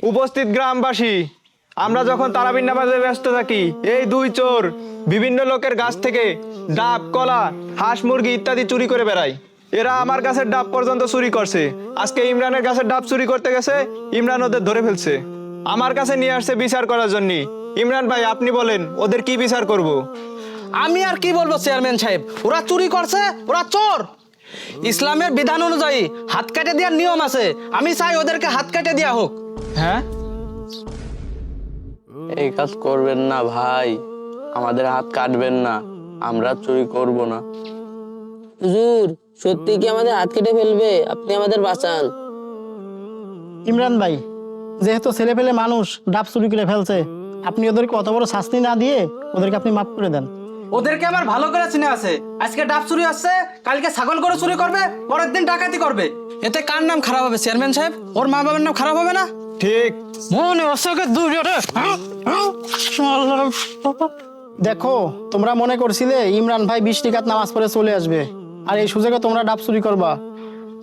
উপস্থিত গ্রামবাসী, আমরা যখন তারাবির নামাজে ব্যস্ত থাকি, এই দুই চোর বিভিন্ন লোকের গাছ থেকে ডাব, কলা, হাঁস, মুরগি ইত্যাদি চুরি করে বেড়ায়। এরা আমার গাছের ডাব পর্যন্ত চুরি করছে। আজকে ইমরানের গাছের ডাব চুরি করতে গেছে, ইমরান ওদের ধরে ফেলছে। আমার কাছে নিয়ে আসছে বিচার করার জন্য। ইমরান ভাই, আপনি বলেন ওদের কি বিচার করব? আমি আর কি বলবো চেয়ারম্যান সাহেব, ওরা চুরি করছে, ওরা চোর। ইসলামের বিধান অনুযায়ী হাত কেটে দেওয়ার নিয়ম আছে, আমি চাই ওদেরকে হাত কেটে দেওয়া হোক। হ্যাঁ, এই কাজ করবেন না ভাই, আমাদের হাত কাটবেন না, আমরা চুরি করব না। হুজুর, সত্যি কি আমাদের হাত কেটে ফেলবে? আপনি আমাদের বাঁচান। ইমরান ভাই, যেহেতু ছেলে পেলে মানুষ ডাব চুরি করে ফেলছে, আপনি ওদেরকে অত বড় শাস্তি না দিয়ে ওদেরকে আপনি মাফ করে দেন। ওদেরকে আবার ভালো করে চিনে আছে, আজকে ডাব চুরি আসছে, কালকে ছাগল করে চুরি করবে, পরের দিন ডাকাতি করবে। এতে কার নাম খারাপ হবে চেয়ারম্যান সাহেব? ওর মা বাবার নাম খারাপ হবে না? ঠিক। মনে অশোকের দুজনে দেখো, তোমরা মনে করছিলে ইমরান ভাই 20 রাকাত নামাজ পড়ে চলে আসবে, আর এই সুযোগে তোমরা ডাব চুরি করবা।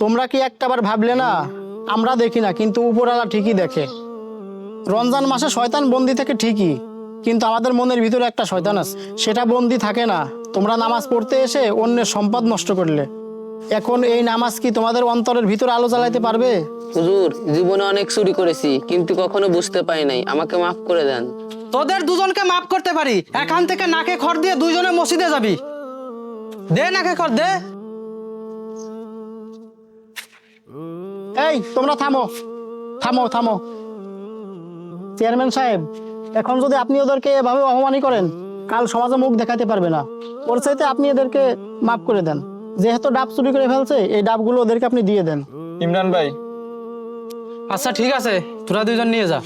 তোমরা কি একটাবার ভাবলে না, আমরা দেখি না কিন্তু উপরওয়ালা ঠিকই দেখে। রমজান মাসে শয়তান বন্দি থাকে ঠিকই, কিন্তু আমাদের মনের ভিতরে একটা শয়তান আছে, সেটা বন্দি থাকে না। তোমরা নামাজ পড়তে এসে অন্যের সম্পদ নষ্ট করলে। এখন এই নামাজ কি তোমাদের অন্তরের ভিতরে আলো জ্বালাইতে পারবে? হুজুর, জীবনে অনেক চুরি করেছি, কিন্তু কখনো বুঝতে পারি নাই, আমাকে মাফ করে দেন। তোদের দুজনকে মাফ করতে পারি, এখান থেকে নাকে খড় দিয়ে দুইজনে মসজিদে যাবি। দে নাকে খড় দে। এই তোমরা থামো থামো থামো। চেয়ারম্যান সাহেব, এখন যদি আপনি ওদেরকে এভাবে অপমানি করেন, কাল সমাজে মুখ দেখাতে পারবে না। ওর চাইতে আপনি এদেরকে মাফ করে দেন। যেহেতু ডাব চুরি করে ফেলছে, এই ডাবগুলো ওদেরকে আপনি দিয়ে দেন। ইমরান ভাই, আচ্ছা ঠিক আছে, তোরা দুইজন নিয়ে যা।